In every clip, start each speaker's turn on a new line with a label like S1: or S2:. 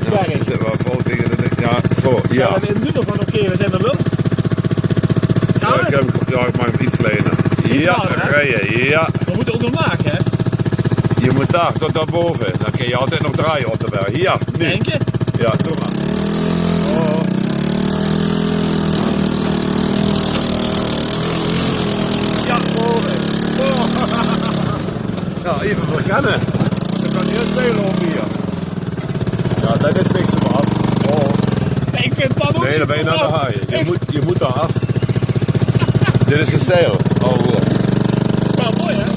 S1: berg.
S2: Er zit wel vol tegen de... Ja, zo, ja.
S1: Ja, en inzoomen van oké, we zijn er wel. Gaan we?
S2: Ik mag hem iets kleiner.
S1: Iets
S2: Ja,
S1: harder, hè?
S2: rijden, ja.
S1: We moeten ook nog laag, hè?
S2: Je moet daar tot daarboven. Dan kun je altijd nog draaien op de berg. Ja, nu.
S1: Denk je?
S2: Ja, doe maar. Oh. Ja, boven. Oh. Ja, even verkennen. Dan kan heel veel lopen hier. Ja, dat is niks te af. Oh.
S1: Ik vind dat ook
S2: Nee, dan ben je
S1: niet
S2: naar de
S1: zo
S2: haaien. Je moet daar af. Dit is een zeil. Oh, hoor.
S1: wel mooi, hè?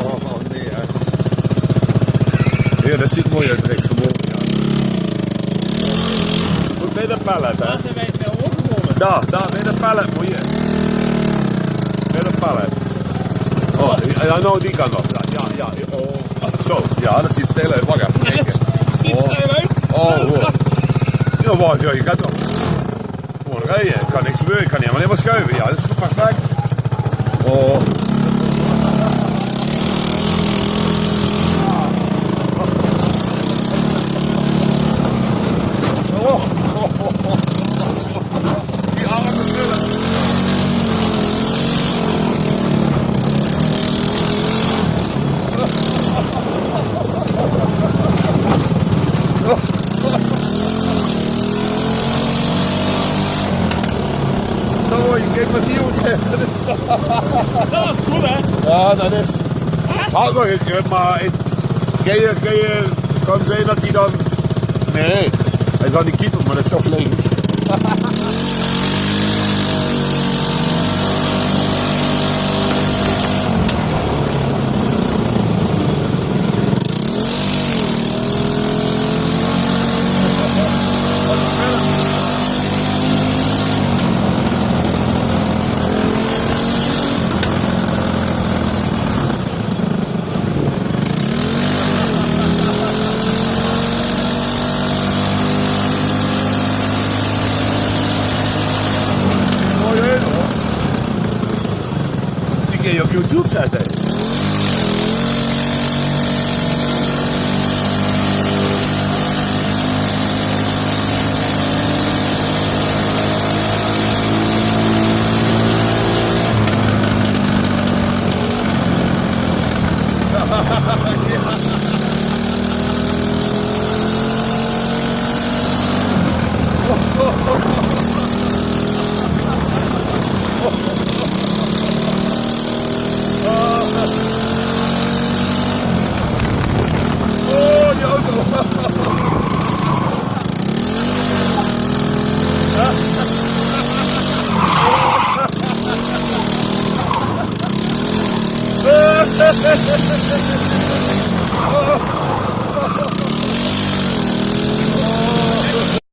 S2: Oh, nee, hè. Ja, dat ziet mooi uit rechts omhoog, ja. Moet bij de pallet, hè.
S1: Waar zijn wij nou ook gekomen?
S2: Daar, bij de pallet moet je. Bij de pallet. Oh, ja, nou die kan nog. Ja. Oh, zo. Ja, dat ziet stijl uit. Wacht even kijken.
S1: Het ziet er stijl uit.
S2: Oh, hoor. Ja, wacht, ja, je gaat toch. Gewoon rijden. Het kan niks gebeuren. Ik kan niet alleen maar schuiven. Ja, dat is toch perfect. Oh. Die arme knullen. Zo, je kijkt wat hier moet.
S1: Dat was cool, hè?
S2: Ja, dat is. Had nog gekund, maar kan zijn dat hij dan. Nee, hij zal niet keeper, maar dat is toch links. Die kun je op YouTube zetten. Oh, die auto.